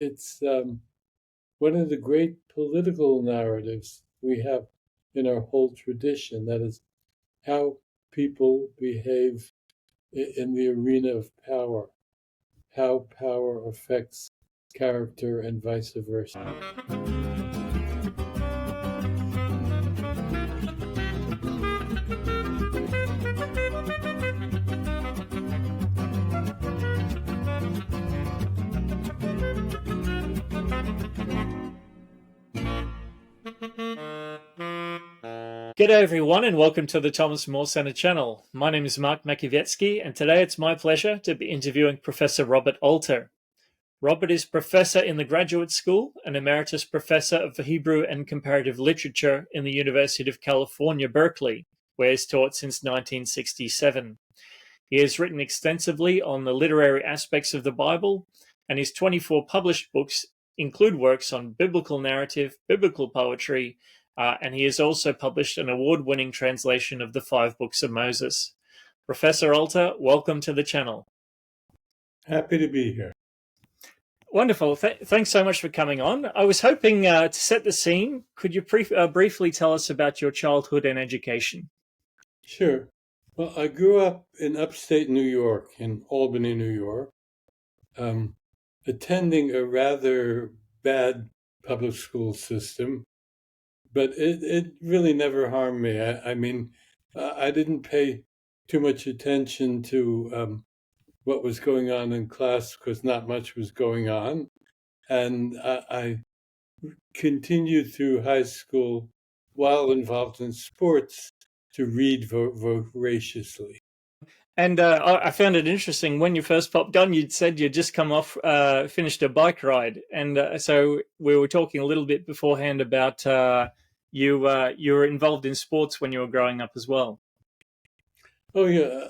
It's one of the great political narratives we have in our whole tradition. That is how people behave in the arena of power, how power affects character and vice versa. G'day everyone and welcome to the Thomas More Centre channel. My name is Mark Makievetsky and today it's my pleasure to be interviewing Professor Robert Alter. Robert is Professor in the Graduate School and Emeritus Professor of Hebrew and Comparative Literature in the University of California, Berkeley, where he's taught since 1967. He has written extensively on the literary aspects of the Bible, and his 24 published books include works on biblical narrative, biblical poetry, and he has also published an award-winning translation of the 5 books of Moses. Professor Alter, welcome to the channel. Happy to be here. Wonderful. Thanks so much for coming on. I was hoping to set the scene. Could you briefly tell us about your childhood and education? Sure. Well, I grew up in upstate New York, in Albany, New York, attending a rather bad public school system, but it really never harmed me. I didn't pay too much attention to what was going on in class because not much was going on. And I continued through high school while involved in sports to read voraciously. And I found it interesting when you first popped on. You'd said you'd just come off, finished a bike ride, and so we were talking a little bit beforehand about you were involved in sports when you were growing up as well. Oh yeah,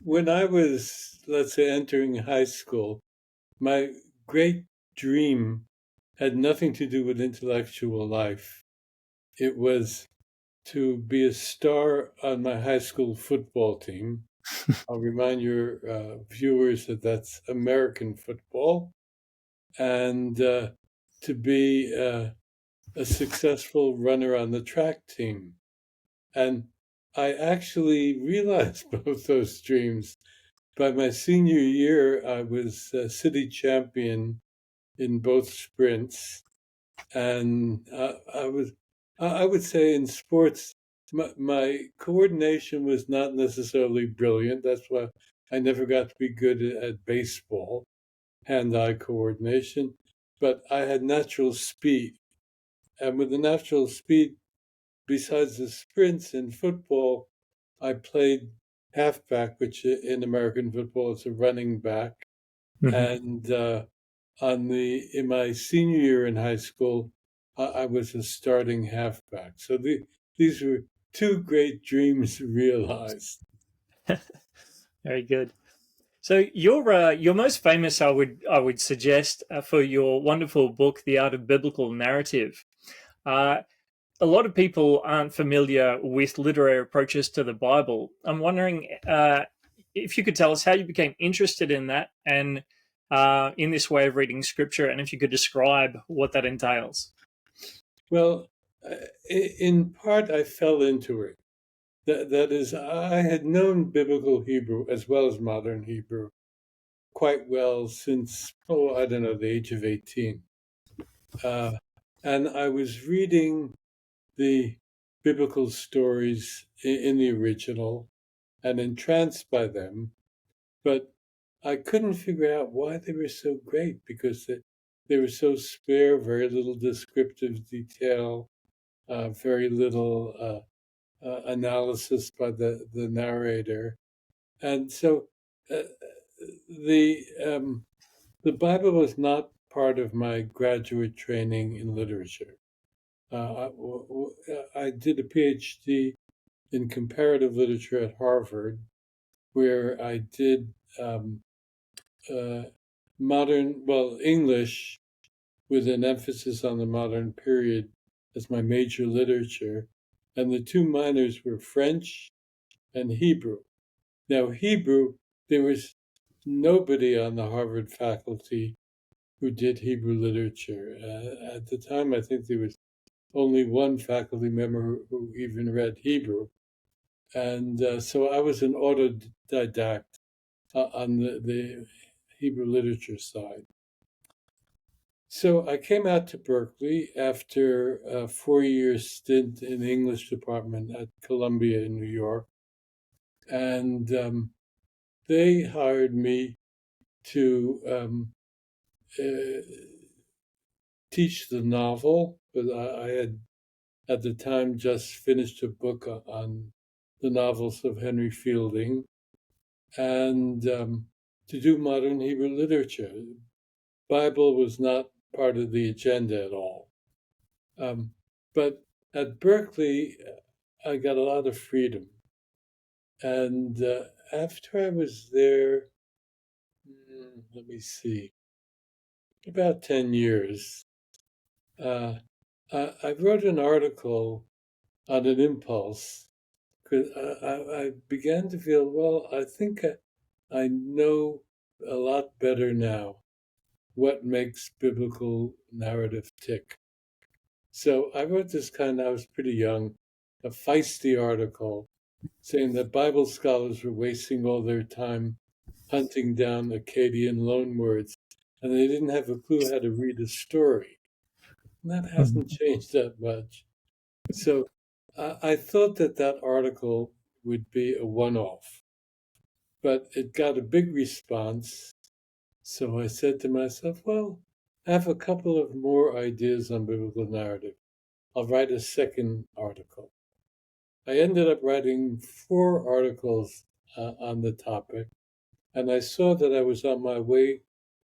when I was, let's say, entering high school, my great dream had nothing to do with intellectual life. It was to be a star on my high school football team. I'll remind your viewers that that's American football, and to be a successful runner on the track team. And I actually realized both those dreams. By my senior year, I was a city champion in both sprints, and I would say in sports, my coordination was not necessarily brilliant. That's why I never got to be good at baseball, hand-eye coordination, but I had natural speed. And with the natural speed, besides the sprints in football, I played halfback, which in American football is a running back. And in my senior year in high school, I was a starting halfback. So these were two great dreams realized. Very good. So you're most famous, I would suggest, for your wonderful book, The Art of Biblical Narrative. A lot of people aren't familiar with literary approaches to the Bible. I'm wondering if you could tell us how you became interested in that and in this way of reading scripture, and if you could describe what that entails. Well, in part, I fell into it. That is, I had known biblical Hebrew as well as modern Hebrew quite well since, I don't know, the age of 18. And I was reading the biblical stories in the original and entranced by them, but I couldn't figure out why they were so great because they were so spare, very little descriptive detail, very little analysis by the narrator. And so the Bible was not part of my graduate training in literature. I did a PhD in comparative literature at Harvard, where I did English with an emphasis on the modern period as my major literature. And the two minors were French and Hebrew. Now, Hebrew, there was nobody on the Harvard faculty who did Hebrew literature. At the time, I think there was only one faculty member who even read Hebrew. And so I was an autodidact on the Hebrew literature side. So I came out to Berkeley after a 4-year stint in the English department at Columbia in New York. And they hired me to teach the novel, because I had at the time just finished a book on the novels of Henry Fielding, and to do modern Hebrew literature. Bible was not part of the agenda at all. But at Berkeley, I got a lot of freedom. And after I was there, let me see, about 10 years, I wrote an article on an impulse, because I began to feel, well, I think I know a lot better now what makes biblical narrative tick. So I wrote this I was pretty young, a feisty article saying that Bible scholars were wasting all their time hunting down Akkadian loanwords, and they didn't have a clue how to read a story. And that hasn't changed that much. So I thought that article would be a one-off, but it got a big response. So I said to myself, well, I have a couple of more ideas on biblical narrative. I'll write a second article. I ended up writing 4 articles on the topic, and I saw that I was on my way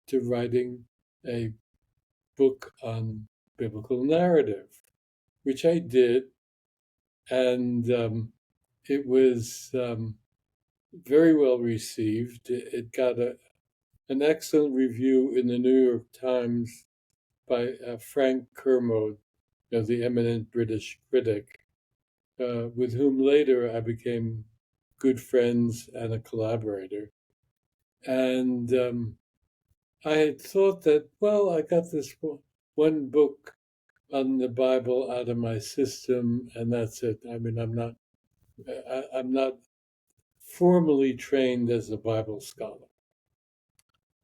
to writing a book on biblical narrative, which I did, and it was very well received. It got an excellent review in the New York Times by Frank Kermode, the eminent British critic, with whom later I became good friends and a collaborator. And I had thought that, well, I got this one book on the Bible out of my system, and that's it. I mean, I'm not formally trained as a Bible scholar.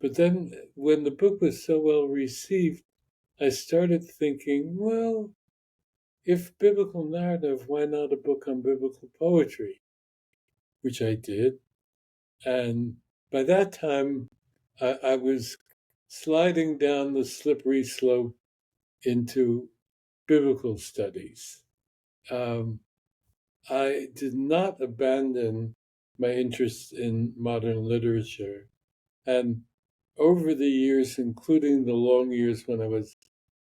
But then when the book was so well received, I started thinking, well, if biblical narrative, why not a book on biblical poetry? Which I did. And by that time, I was sliding down the slippery slope into biblical studies. I did not abandon my interest in modern literature. And over the years, including the long years when I was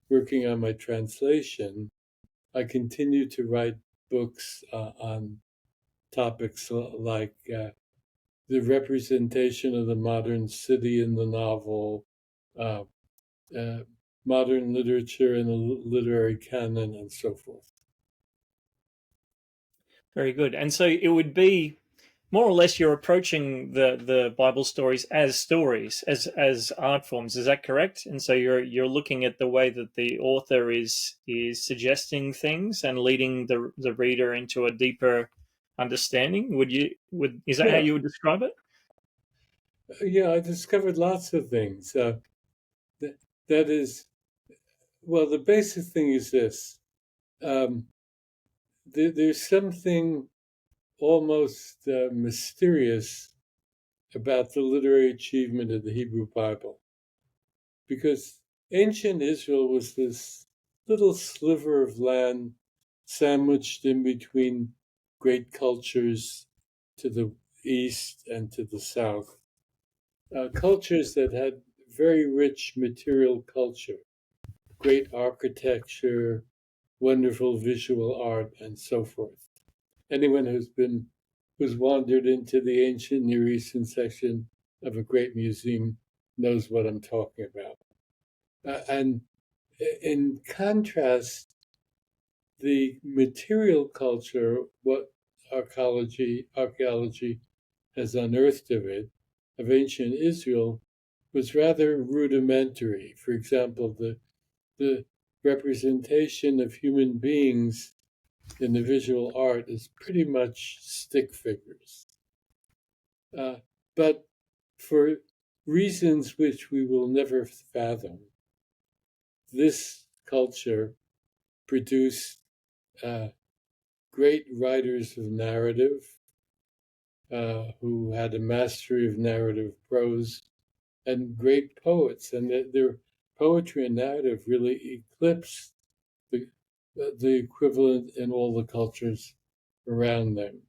working on my translation, I continued to write books on topics like the representation of the modern city in the novel, uh, modern literature in the literary canon, and so forth. Very good. And so it would be more or less you're approaching the Bible stories, as art forms. Is that correct? And so you're looking at the way that the author is suggesting things and leading the reader into a deeper understanding. Is that how you would describe it? Yeah, I discovered lots of things. That is, well, the basic thing is this. There's something almost mysterious about the literary achievement of the Hebrew Bible. Because ancient Israel was this little sliver of land sandwiched in between great cultures to the east and to the south. Cultures that had very rich material culture, great architecture, wonderful visual art, and so forth. Anyone who's wandered into the ancient Near Eastern section of a great museum knows what I'm talking about. And in contrast, the material culture, what archaeology has unearthed of it, of ancient Israel was rather rudimentary. For example, the representation of human beings in the visual art is pretty much stick figures. But for reasons which we will never fathom, this culture produced great writers of narrative who had a mastery of narrative prose, and great poets, and their poetry and narrative really eclipsed the equivalent in all the cultures around them.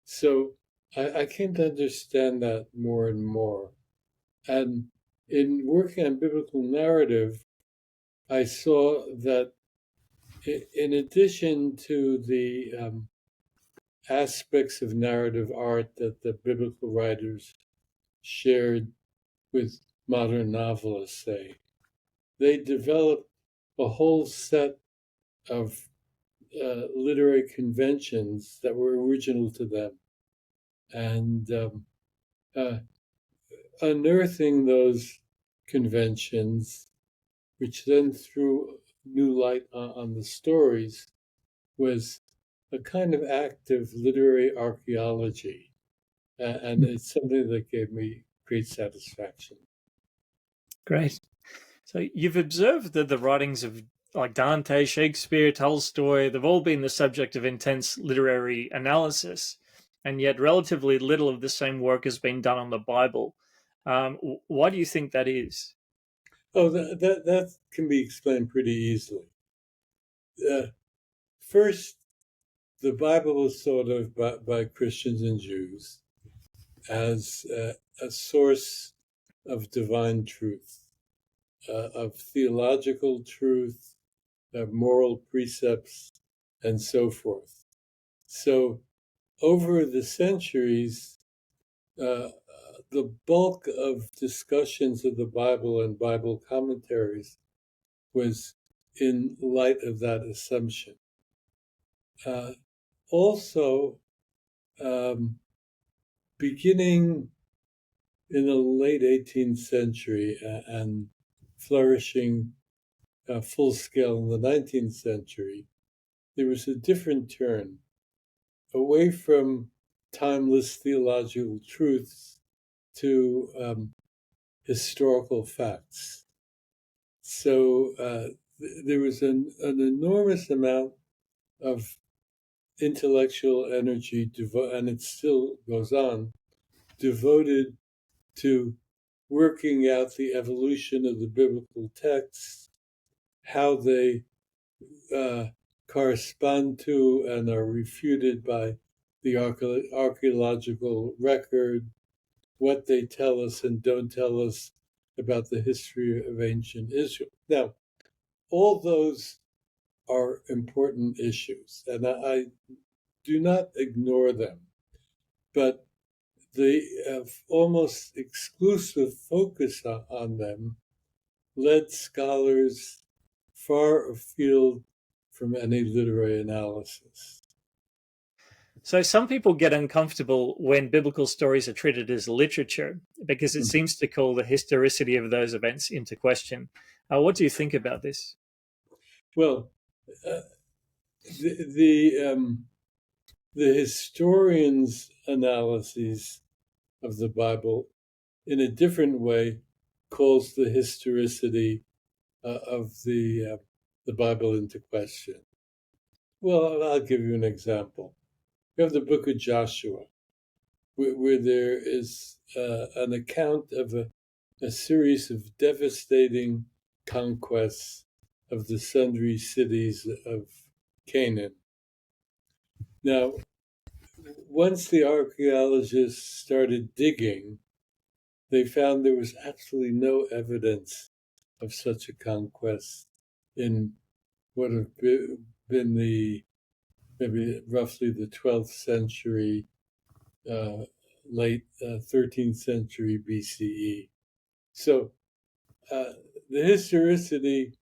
So I came to understand that more and more. And in working on biblical narrative, I saw that in addition to the aspects of narrative art that the biblical writers shared with modern novelists, say, they developed a whole set of literary conventions that were original to them. And unearthing those conventions, which then threw new light on the stories, was a kind of act of literary archaeology. And it's something that gave me great satisfaction. Great. So you've observed that the writings of like Dante, Shakespeare, Tolstoy, they've all been the subject of intense literary analysis, and yet relatively little of the same work has been done on the Bible. Why do you think that is? Oh, that can be explained pretty easily. First, the Bible was thought of by Christians and Jews as a source of divine truth, of theological truth, of moral precepts, and so forth. So, over the centuries, the bulk of discussions of the Bible and Bible commentaries was in light of that assumption. Also, beginning in the late 18th century and flourishing full scale in the 19th century, there was a different turn away from timeless theological truths to historical facts. So there was an enormous amount of intellectual energy, and it still goes on, devoted to working out the evolution of the biblical texts, how they correspond to and are refuted by the archaeological record, what they tell us and don't tell us about the history of ancient Israel. Now, all those are important issues, and I do not ignore them, but the almost exclusive focus on them led scholars far afield from any literary analysis. So some people get uncomfortable when biblical stories are treated as literature because it seems to call the historicity of those events into question. What do you think about this? Well, the historians' analyses of the Bible, in a different way, calls the historicity of the Bible into question. Well, I'll give you an example. We have the book of Joshua, where there is an account of a series of devastating conquests of the sundry cities of Canaan. Now, once the archaeologists started digging, they found there was absolutely no evidence of such a conquest in what have been maybe roughly the 12th century, late 13th century BCE. So the historicity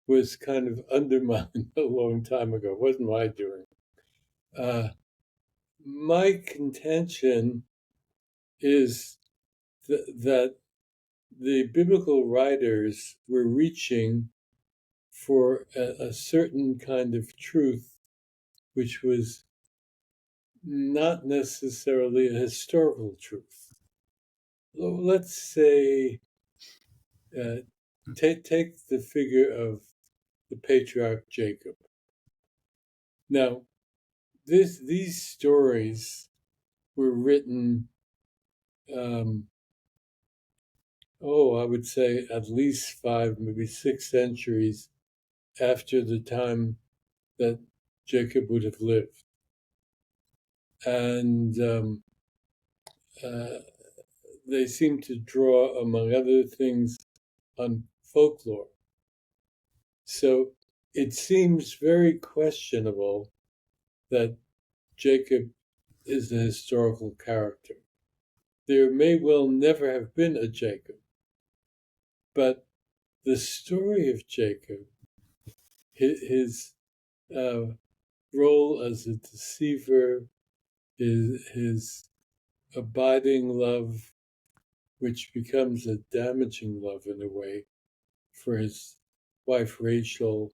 was kind of undermined a long time ago. It wasn't my doing. My contention is that the biblical writers were reaching for a certain kind of truth, which was not necessarily a historical truth. Let's say, take the figure of the patriarch Jacob. Now, these stories were written, I would say at least 5, maybe 6 centuries after the time that Jacob would have lived. And they seem to draw, among other things, on folklore. So it seems very questionable that Jacob is a historical character. There may well never have been a Jacob, but the story of Jacob, his role as a deceiver, his abiding love, which becomes a damaging love in a way for his wife Rachel,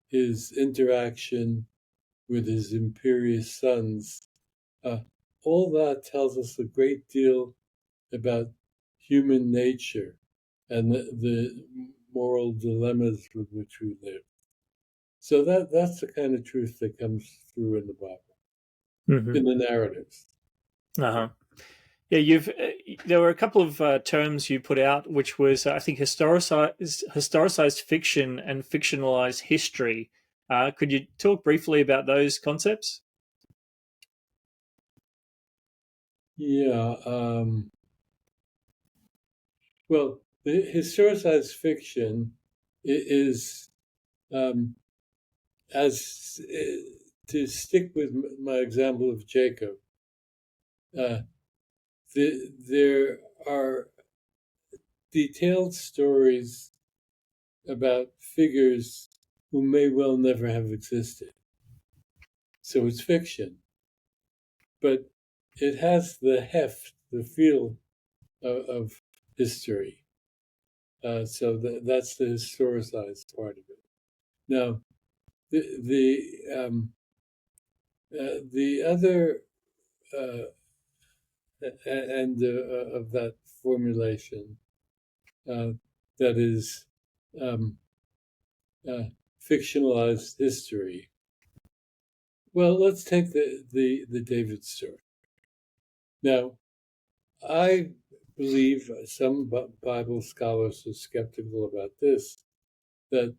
his interaction with his imperious sons, all that tells us a great deal about human nature and the moral dilemmas with which we live. So that's the kind of truth that comes through in the Bible, in the narratives. Uh-huh. Yeah, there were a couple of terms you put out, which was I think historicized fiction and fictionalized history. Could you talk briefly about those concepts? Yeah. Well, the historicized fiction is, as to stick with my example of Jacob, there are detailed stories about figures who may well never have existed. So it's fiction, but it has the heft, the feel of history. So that's the historicized part of it. Now, the other end of that formulation, that is fictionalized history. Well, let's take the David story. Now, I believe some Bible scholars are skeptical about this, that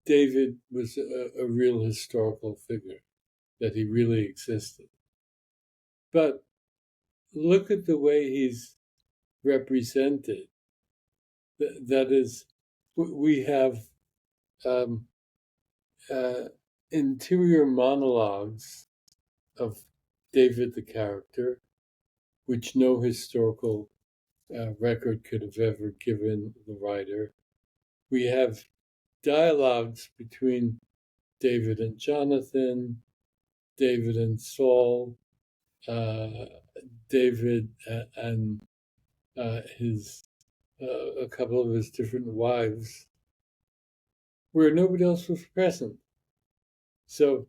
David was a real historical figure, that he really existed. But look at the way he's represented. That is, we have interior monologues of David the character, which no historical record could have ever given the writer. We have dialogues between David and Jonathan, David and Saul, David and a couple of his different wives, where nobody else was present. So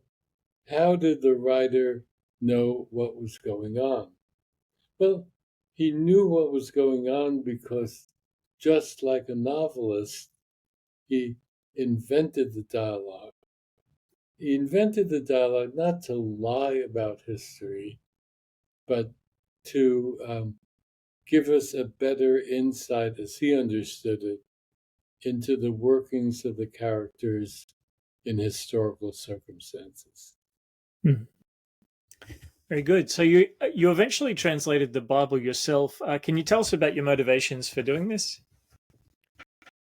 how did the writer know what was going on? Well, he knew what was going on because, just like a novelist, he invented the dialogue. He invented the dialogue not to lie about history, but to give us a better insight, as he understood it, into the workings of the characters in historical circumstances. Very good. So you eventually translated the Bible yourself. Can you tell us about your motivations for doing this?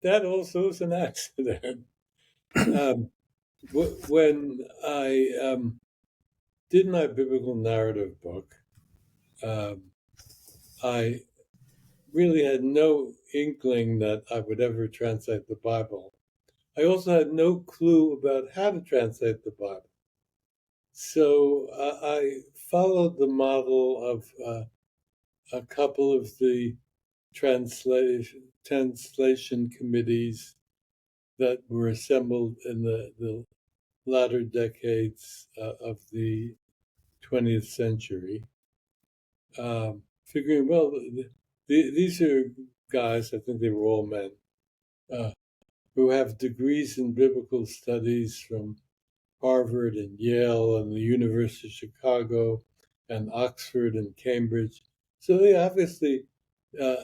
That also is an accident. When I did my biblical narrative book, I really had no inkling that I would ever translate the Bible. I also had no clue about how to translate the Bible. So I followed the model of a couple of the translation committees that were assembled in the latter decades of the 20th century, figuring, well, these are guys, I think they were all men, who have degrees in biblical studies from Harvard and Yale and the University of Chicago and Oxford and Cambridge. So they obviously uh,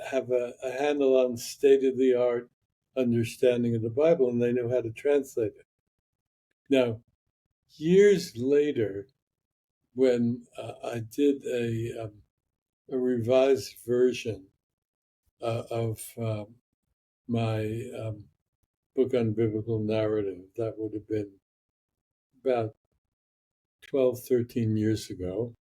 have a handle on state-of-the-art understanding of the Bible, and they know how to translate it. Now, years later, when I did a revised version of my book on biblical narrative, that would have been about 12, 13 years ago.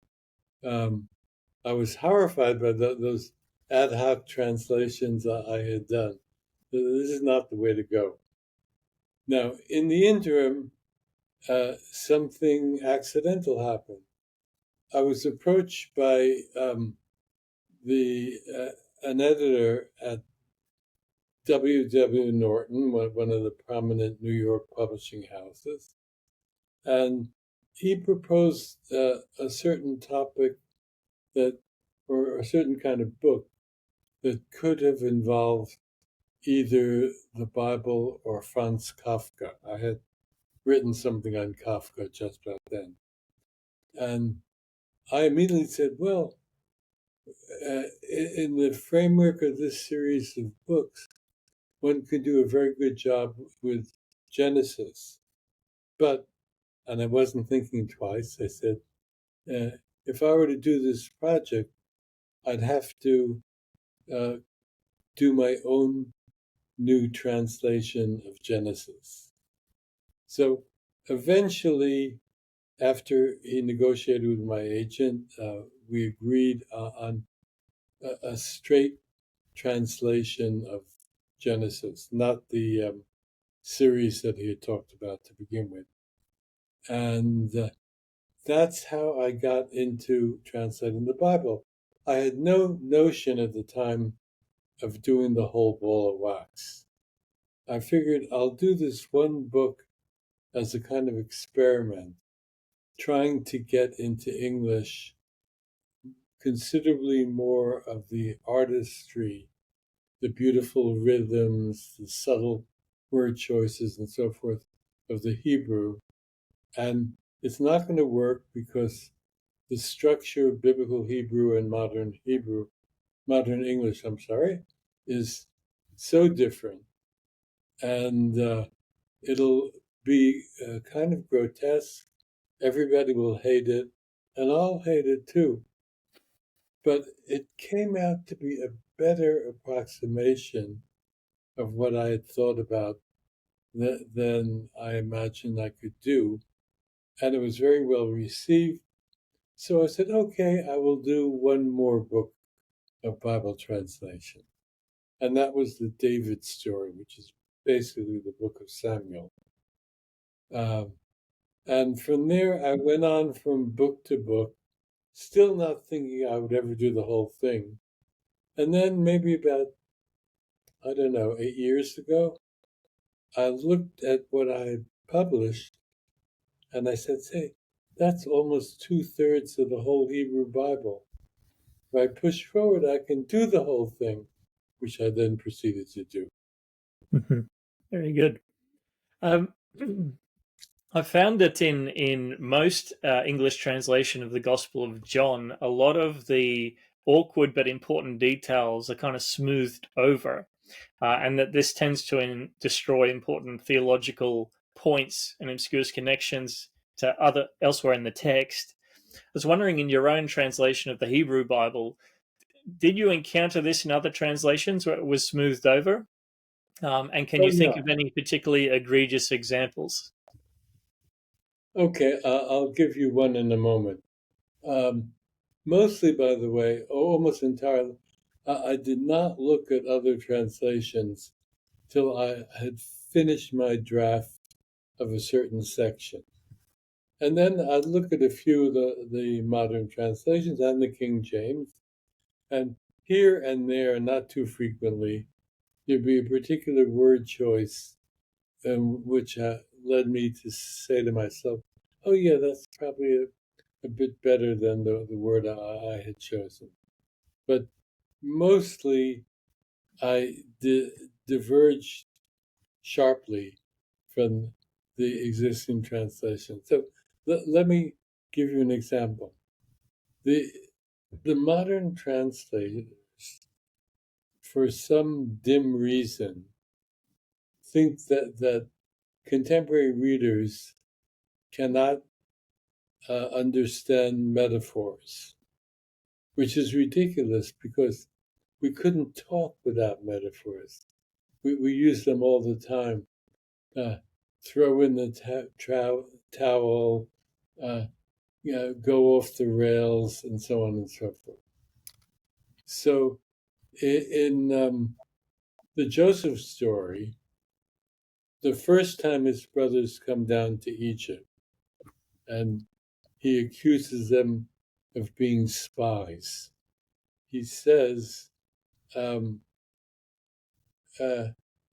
I was horrified by those ad hoc translations I had done. This is not the way to go. Now, in the interim, something accidental happened. I was approached by an editor at W.W. Norton, one of the prominent New York publishing houses, and he proposed a certain topic or a certain kind of book that could have involved either the Bible or Franz Kafka. I had written something on Kafka just about then. And I immediately said, well, in the framework of this series of books, one could do a very good job with Genesis. But, and I wasn't thinking twice, I said, if I were to do this project, I'd have to do my own new translation of Genesis. So eventually, after he negotiated with my agent, we agreed on a straight translation of Genesis, not the series that he had talked about to begin with. And that's how I got into translating the Bible. I had no notion at the time of doing the whole ball of wax. I figured I'll do this one book as a kind of experiment, trying to get into English considerably more of the artistry, the beautiful rhythms, the subtle word choices, and so forth of the Hebrew. And it's not going to work because the structure of biblical Hebrew and modern English, is so different. And it'll be kind of grotesque. Everybody will hate it, and I'll hate it too. But it came out to be a better approximation of what I had thought about than I imagined I could do. And it was very well received. So I said, okay, I will do one more book of Bible translation. And that was the David story, which is basically the book of Samuel. And from there, I went on from book to book, still not thinking I would ever do the whole thing. And then maybe about, 8 years ago, I looked at what I had published and I said, hey, that's almost 2/3 of the whole Hebrew Bible. If I push forward, I can do the whole thing, which I then proceeded to do. Mm-hmm. Very good. I found that in most English translation of the Gospel of John, a lot of the awkward but important details are kind of smoothed over, and that this tends to destroy important theological points and obscures connections to elsewhere in the text. I was wondering, in your own translation of the Hebrew Bible, did you encounter this in other translations where it was smoothed over? And can you think of any particularly egregious examples? Okay, I'll give you one in a moment. Mostly, by the way, almost entirely, I did not look at other translations till I had finished my draft of a certain section. And then I'd look at a few of the modern translations and the King James, And here and there, not too frequently, there'd be a particular word choice which led me to say to myself, oh, yeah, that's probably a bit better than the word I had chosen. But mostly I diverged sharply from the existing translation. So let me give you an example. The modern translators, for some dim reason, think that contemporary readers cannot understand metaphors, which is ridiculous because we couldn't talk without metaphors. We use them all the time. Throw in the towel, go off the rails, and so on and so forth. So in the Joseph story, the first time his brothers come down to Egypt, and he accuses them of being spies. He says, in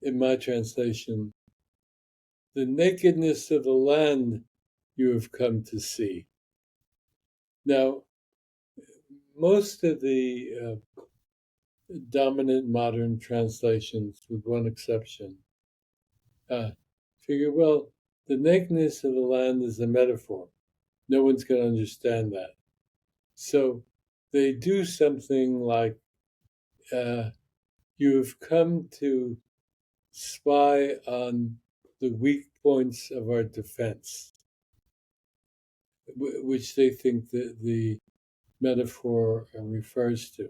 my translation, the nakedness of the land you have come to see. Now, most of the dominant modern translations, with one exception, figure, well, the nakedness of the land is a metaphor. No one's going to understand that. So they do something like, you have come to spy on the weak points of our defense, which they think the metaphor refers to,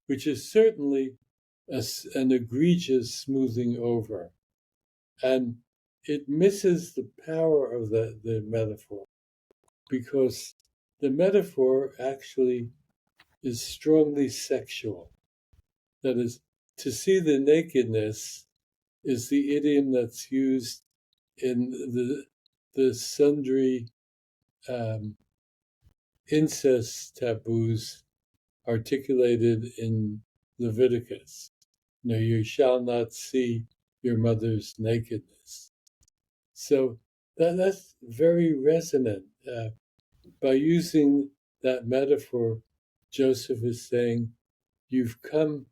which is certainly an egregious smoothing over. And it misses the power of the metaphor, because the metaphor actually is strongly sexual. That is, to see the nakedness is the idiom that's used in the sundry incest taboos articulated in Leviticus. You shall not see your mother's nakedness. So that's very resonant. By using that metaphor, Joseph is saying, you've come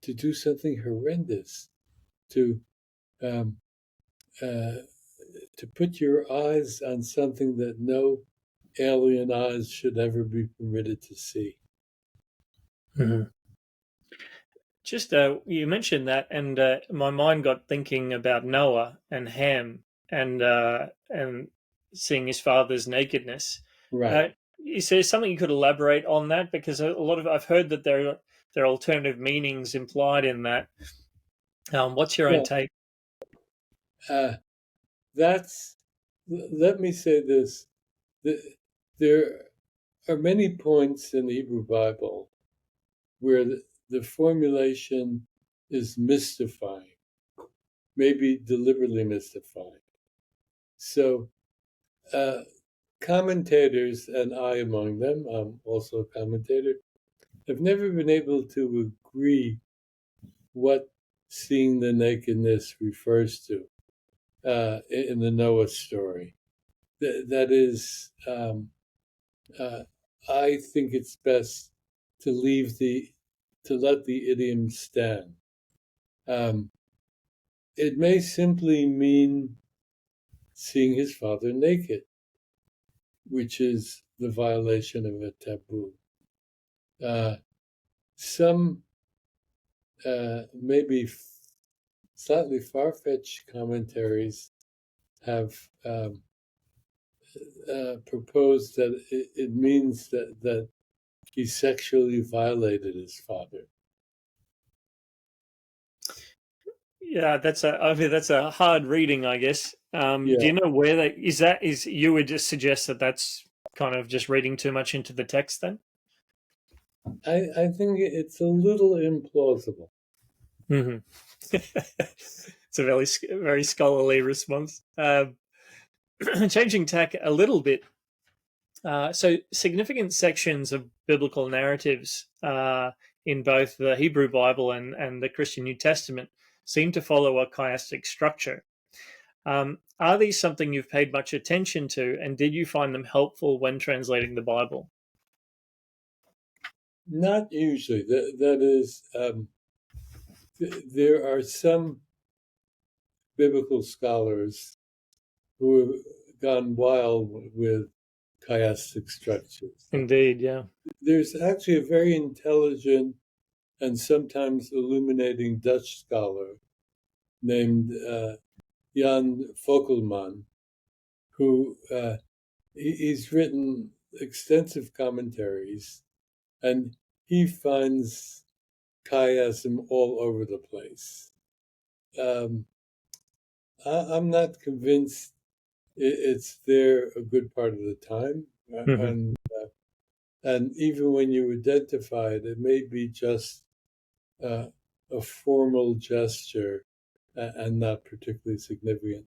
to do something horrendous, to put your eyes on something that no alien eyes should ever be permitted to see. Mm-hmm. Just you mentioned that, and my mind got thinking about Noah and Ham, and seeing his father's nakedness. Right. Is there something you could elaborate on that? Because a lot of I've heard that there are alternative meanings implied in that. What's your own take? Let me say this. There are many points in the Hebrew Bible where the formulation is mystifying, maybe deliberately mystifying. So commentators, and I among them, I'm also a commentator, have never been able to agree what seeing the nakedness refers to in the Noah story. That is, I think it's best to let the idiom stand. It may simply mean seeing his father naked, which is the violation of a taboo. Some maybe slightly far-fetched commentaries have proposed that it means that he sexually violated his father. Yeah, that's a hard reading, I guess. Do you know where that is? That is, you would just suggest that that's kind of just reading too much into the text, then? I think it's a little implausible. Mm-hmm. It's a very scholarly response. Changing tack a little bit. So significant sections of biblical narratives in both the Hebrew Bible and the Christian New Testament seem to follow a chiastic structure. Are these something you've paid much attention to, and did you find them helpful when translating the Bible? Not usually. That is, there are some biblical scholars who have gone wild with chiastic structures. Indeed, yeah. There's actually a very intelligent and sometimes illuminating Dutch scholar named Jan Vogelman, who he's written extensive commentaries, and he finds chiasm all over the place. I'm not convinced it's there a good part of the time, and even when you identify it, it may be just a formal gesture and not particularly significant.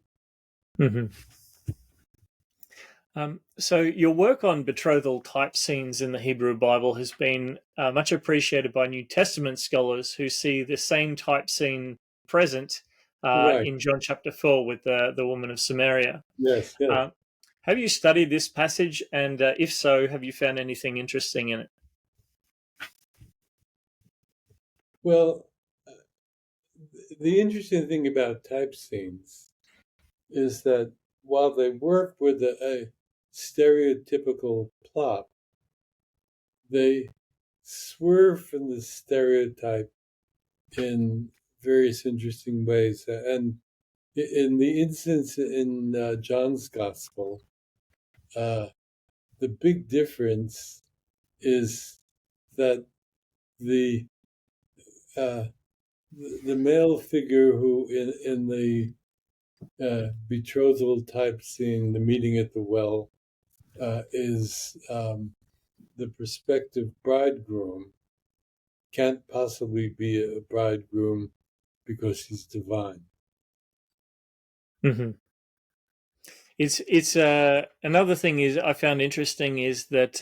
So your work on betrothal type scenes in the Hebrew Bible has been much appreciated by New Testament scholars who see the same type scene present Right. in John chapter 4 with the woman of Samaria. Yes, yes. Have you studied this passage, and if so, have you found anything interesting in it? Well, the interesting thing about type scenes is that while they work with a stereotypical plot, they swerve from the stereotype in various interesting ways. And in the instance in John's Gospel, the big difference is that the male figure who in the betrothal type scene, the meeting at the well, is the prospective bridegroom, can't possibly be a bridegroom because he's divine. Mm-hmm. It's another thing is I found interesting is that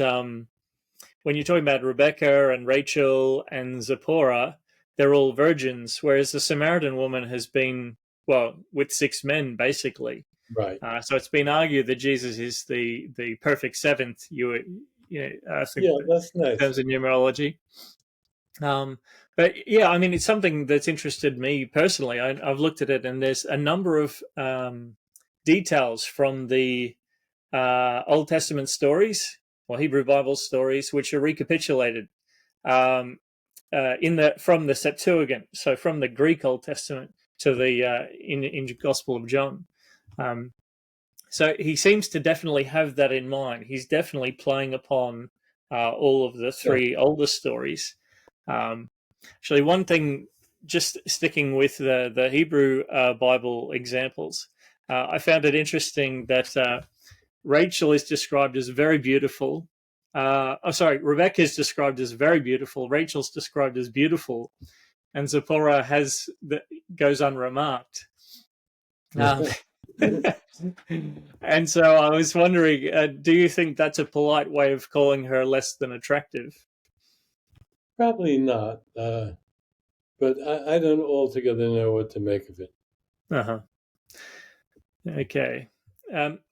when you're talking about Rebecca and Rachel and Zipporah, they're all virgins, whereas the Samaritan woman has been, well, with 6 men, basically. Right. So it's been argued that Jesus is the perfect seventh, I think, Yeah, that's nice. in terms of numerology. But yeah, I mean, it's something that's interested me personally. I've looked at it, and there's a number of details from the Old Testament stories or Hebrew Bible stories, which are recapitulated from the Septuagint, so from the Greek Old Testament to the in Gospel of John. So he seems to definitely have that in mind. He's definitely playing upon all of the 3 older stories. Actually, one thing, just sticking with the Hebrew Bible examples, I found it interesting that Rachel is described as very beautiful. Rebecca is described as very beautiful. Rachel's described as beautiful, and Zipporah goes unremarked. And so I was wondering, do you think that's a polite way of calling her less than attractive? Probably not, but I don't altogether know what to make of it. Okay.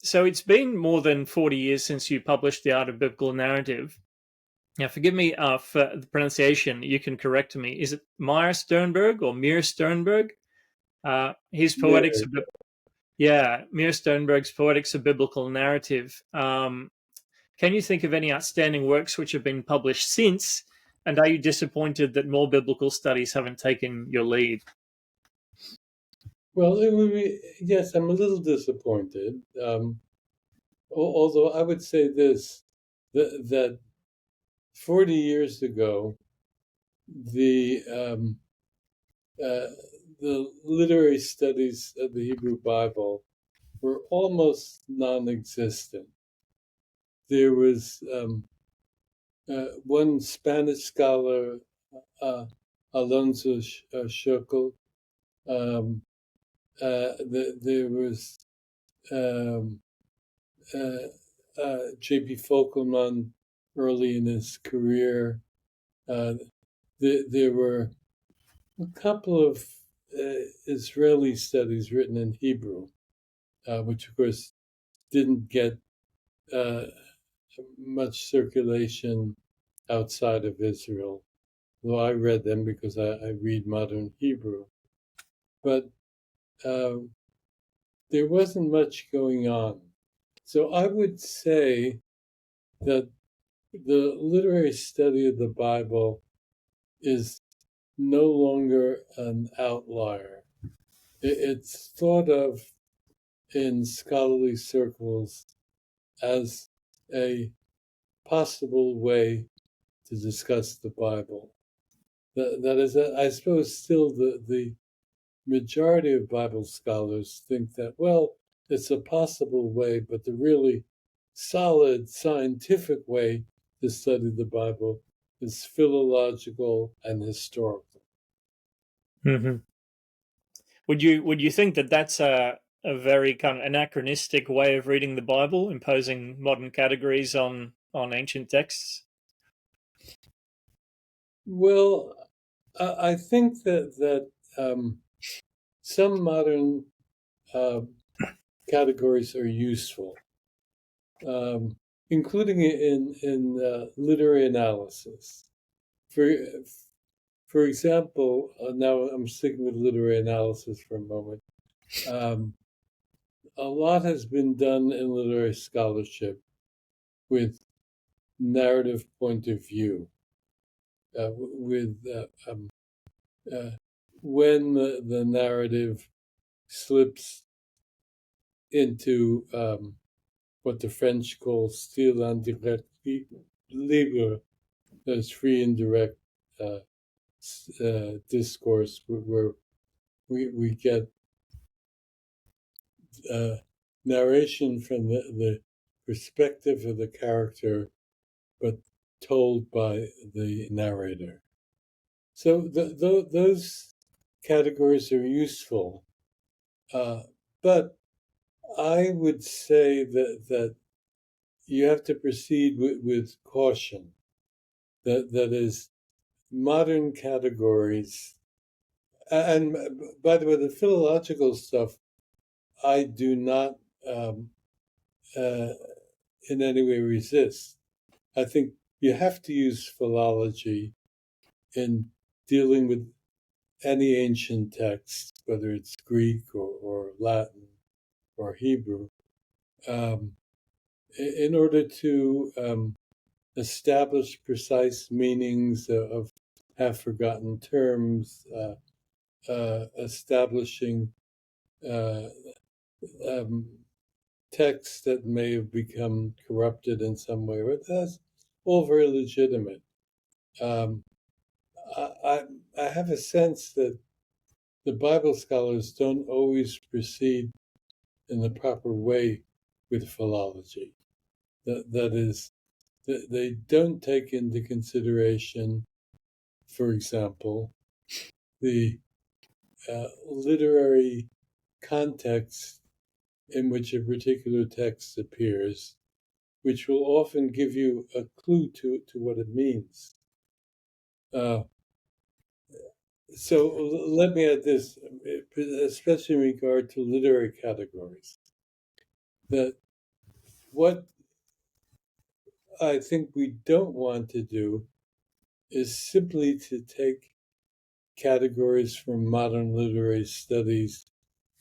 So it's been more than 40 years since you published The Art of Biblical Narrative. Now, forgive me for the pronunciation. You can correct me. Is it Meyer Sternberg or Mir Sternberg? His Poetics of Mir Sternberg's Poetics of Biblical Narrative. Can you think of any outstanding works which have been published since? And are you disappointed that more biblical studies haven't taken your lead? Well, it would be, yes, I'm a little disappointed. Although I would say this, that 40 years ago, the literary studies of the Hebrew Bible were almost non-existent. There was one Spanish scholar, Alonso Schöckel. There was J.P. Vogelman early in his career. there were a couple of Israeli studies written in Hebrew, which of course didn't get much circulation outside of Israel. Though I read them because I read modern Hebrew. But there wasn't much going on. So I would say that the literary study of the Bible is no longer an outlier. It's thought of in scholarly circles as a possible way to discuss the Bible. That is, I suppose, still the majority of Bible scholars think that, well, it's a possible way, but the really solid scientific way to study the Bible is philological and historical. Mm-hmm. Would you think that that's a very kind of anachronistic way of reading the Bible, imposing modern categories on ancient texts? Well, I think that some modern categories are useful, including in literary analysis. For example, now I'm sticking with literary analysis for a moment. A lot has been done in literary scholarship with narrative point of view, with when the narrative slips into what the French call style indirect libre, that's free and direct discourse, where we get narration from the perspective of the character, but told by the narrator. So those categories are useful, but I would say that you have to proceed with caution. That is, modern categories, and by the way, the philological stuff, I do not in any way resist. I think you have to use philology in dealing with any ancient text, whether it's Greek or Latin or Hebrew, in order to establish precise meanings of half-forgotten terms, establishing texts that may have become corrupted in some way. That's all very legitimate. I have a sense that the Bible scholars don't always proceed in the proper way with philology. That is, they don't take into consideration, for example, the literary context in which a particular text appears, which will often give you a clue to what it means. So let me add this, especially in regard to literary categories, that what I think we don't want to do is simply to take categories from modern literary studies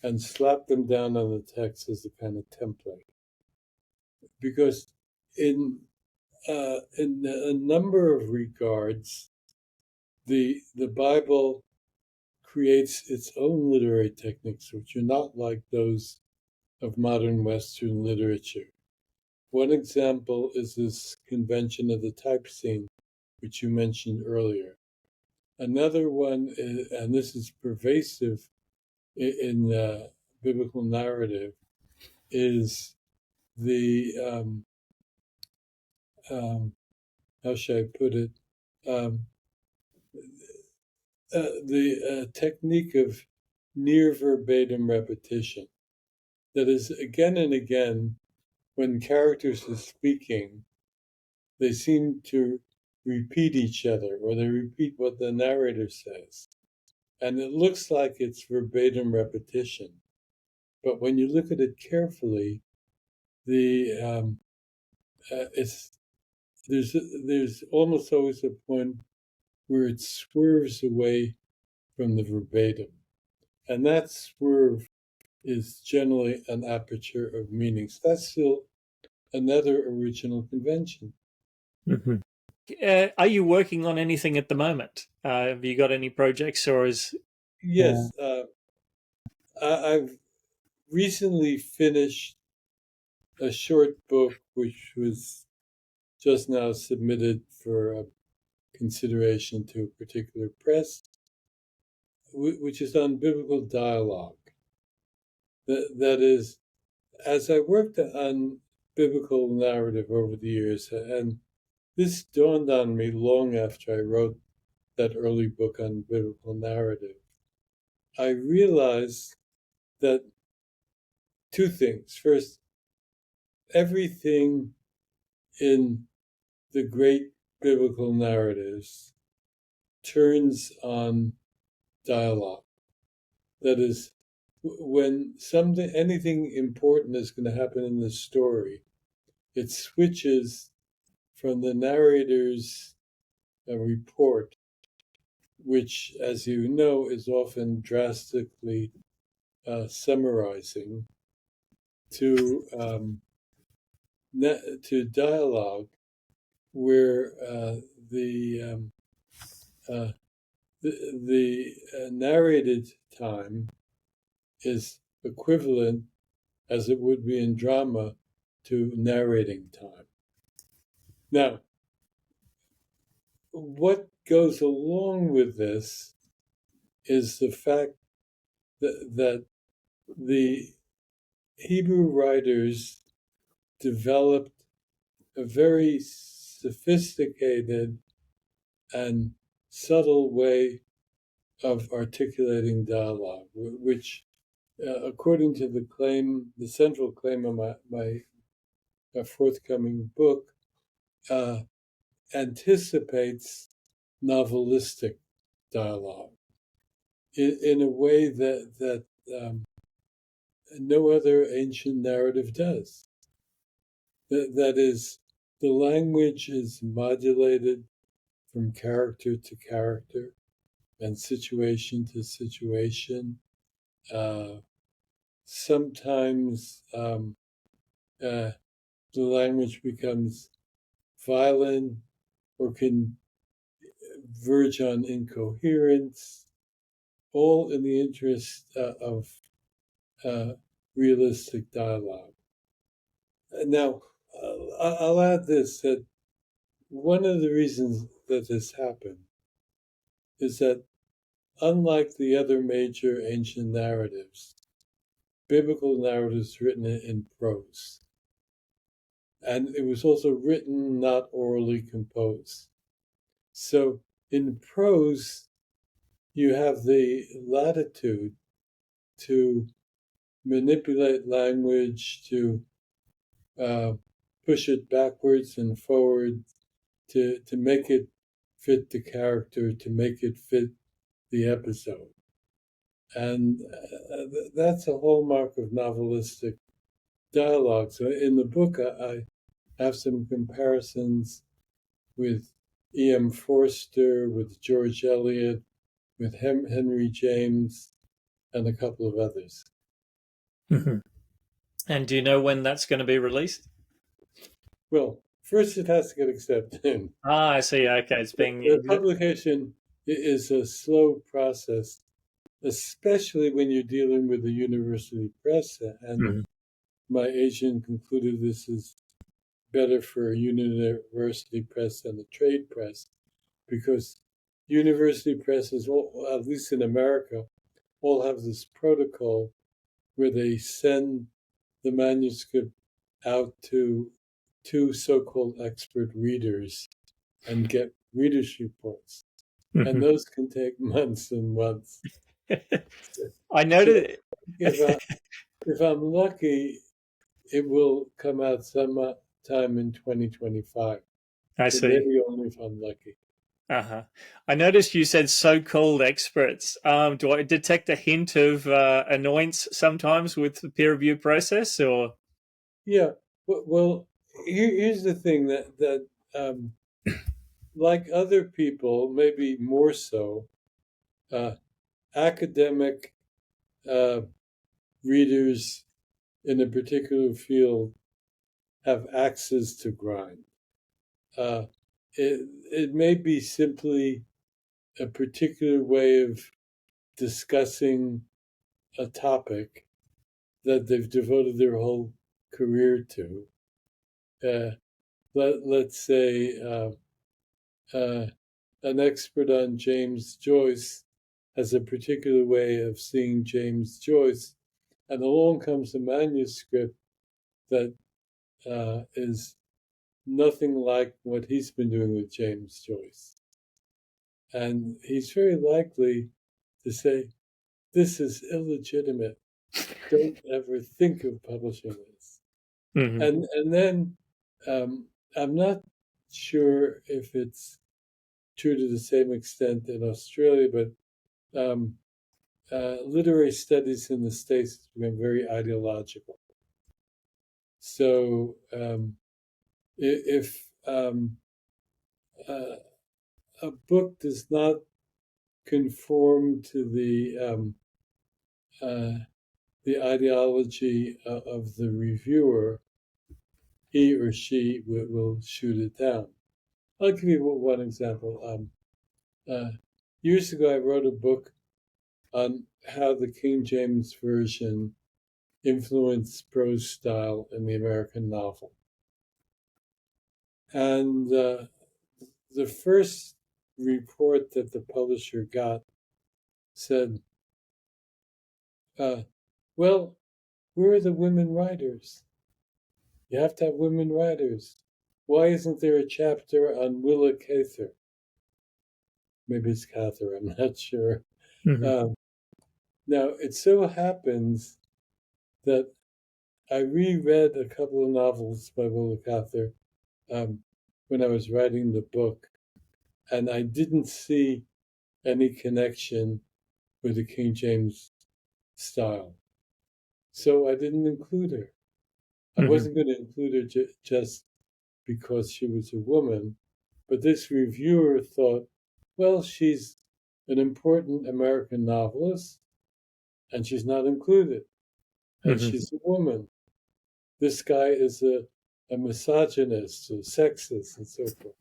and slap them down on the text as a kind of template. Because in a number of regards, the Bible creates its own literary techniques, which are not like those of modern Western literature. One example is this convention of the type scene, which you mentioned earlier. Another one, and this is pervasive in biblical narrative, is the, how should I put it, the technique of near verbatim repetition. That is, again and again, when characters are speaking, they seem to repeat each other, or they repeat what the narrator says. And it looks like it's verbatim repetition. But when you look at it carefully, there's almost always a point where it swerves away from the verbatim. And that swerve is generally an aperture of meanings. That's still another original convention. Mm-hmm. Are you working on anything at the moment? Have you got any projects, or is... Yes. I've recently finished a short book which was just now submitted for consideration to a particular press, which is on biblical dialogue. That is, as I worked on biblical narrative over the years, and this dawned on me long after I wrote that early book on biblical narrative, I realized that two things. First, everything in the great biblical narratives turns on dialogue. That is, when anything important is going to happen in the story, it switches from the narrator's report, which, as you know, is often drastically summarizing, to dialogue, where the narrated time is equivalent, as it would be in drama, to narrating time. Now, what goes along with this is the fact that the Hebrew writers developed a very sophisticated and subtle way of articulating dialogue, which, according to the central claim of my forthcoming book, anticipates novelistic dialogue in a way that no other ancient narrative does. That is, the language is modulated from character to character and situation to situation. Sometimes the language becomes violent or can verge on incoherence, all in the interest of realistic dialogue. Now, I'll add this, that one of the reasons that this happened is that, unlike the other major ancient narratives, biblical narratives written in prose. And it was also written, not orally composed. So in prose, you have the latitude to manipulate language, to push it backwards and forward, to make it fit the character, to make it fit the episode. And that's a hallmark of novelistic dialogue. So in the book, I have some comparisons with E.M. Forster, with George Eliot, with Henry James, and a couple of others. Mm-hmm. And do you know when that's going to be released? Well, first it has to get accepted. I see. Okay, it's being... The publication is a slow process, especially when you're dealing with the university press. And my agent concluded this is better for a university press than a trade press, because university presses, at least in America, all have this protocol where they send the manuscript out to two so-called expert readers and get readers' reports. And those can take months and months. I noted... If I'm lucky, it will come out sometime in 2025. I So see. maybe only if I'm lucky. Uh-huh. I noticed you said so-called experts. Do I detect a hint of annoyance sometimes with the peer review process, or? Yeah. Well, here's the thing that um, like other people, maybe more so, uh, academic uh, readers in a particular field have axes to grind. Uh, it may be simply a particular way of discussing a topic that they've devoted their whole career to. Uh, let's say uh, an expert on James Joyce has a particular way of seeing James Joyce, and along comes a manuscript that is nothing like what he's been doing with James Joyce. And he's very likely to say, this is illegitimate. Don't ever think of publishing this. Mhm. And then I'm not sure if it's true to the same extent in Australia, but literary studies in the States has become very ideological. So if uh, a book does not conform to uh, the ideology of the reviewer, he or she will shoot it down. I'll give you one example. Years ago, I wrote a book on how the King James Version influenced prose style in the American novel. And the first report that the publisher got said, well, where are the women writers? You have to have women writers. Why isn't there a chapter on Willa Cather? Maybe it's Cather, I'm not sure. Mhm. Now, it so happens that I reread a couple of novels by Willa Cather when I was writing the book, and I didn't see any connection with the King James style. So I didn't include her. I Mhm. wasn't going to include her just because she was a woman, but this reviewer thought, well, she's an important American novelist, and she's not included, and Mhm. she's a woman. This guy is a misogynist, a sexist, and so forth.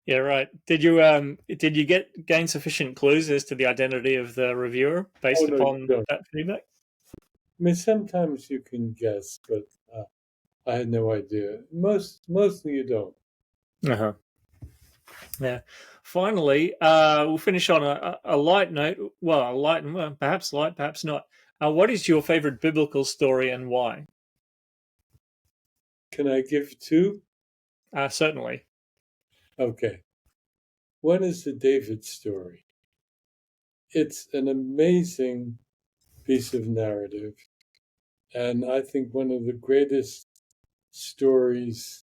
Yeah, right. Did you gain sufficient clues as to the identity of the reviewer Oh based no, you upon don't. that feedback? I mean, sometimes you can guess, but I had no idea. Mostly you don't. Uh-huh. Yeah. Finally, we'll finish on a light note. Well, a light, well, perhaps light, perhaps not. What is your favorite biblical story and why? Can I give two? Certainly. Okay. One is the David story. It's an amazing piece of narrative, and I think one of the greatest stories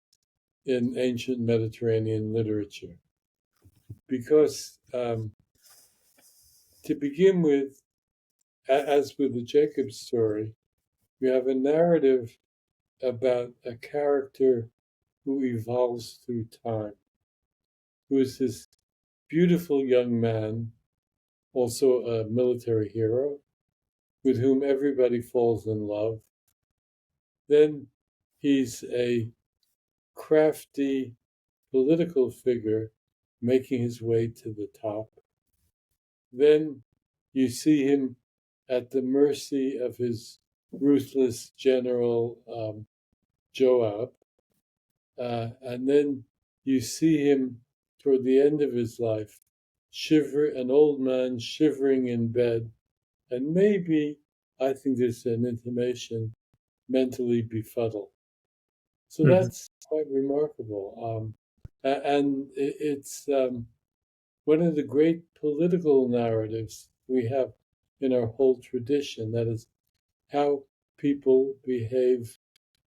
in ancient Mediterranean literature. Because to begin with, as with the Jacob story, you have a narrative about a character who evolves through time, who is this beautiful young man, also a military hero, with whom everybody falls in love. Then he's a crafty political figure making his way to the top. Then you see him at the mercy of his ruthless general Joab. And then you see him toward the end of his life, an old man shivering in bed, and maybe, I think there's an intimation, mentally befuddled. So Hmm. that's quite remarkable. And it's one of the great political narratives we have in our whole tradition. That is how people behave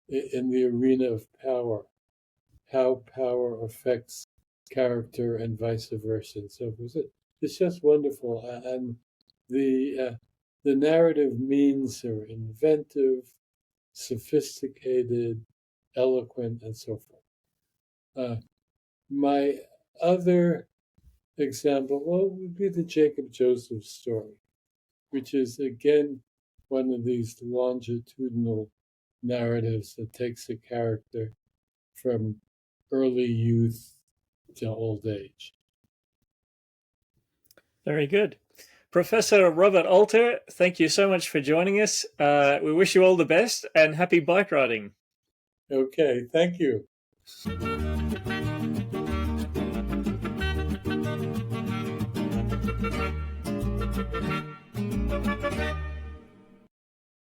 in the arena of power, how power affects character and vice versa and so forth. It's just wonderful, and the narrative means are inventive, sophisticated, eloquent, and so forth. My other example, would be the Jacob Joseph story, which is again one of these longitudinal narratives that takes a character from early youth to old age. Very good. Professor Robert Alter, thank you so much for joining us. We wish you all the best and happy bike riding. Okay, thank you.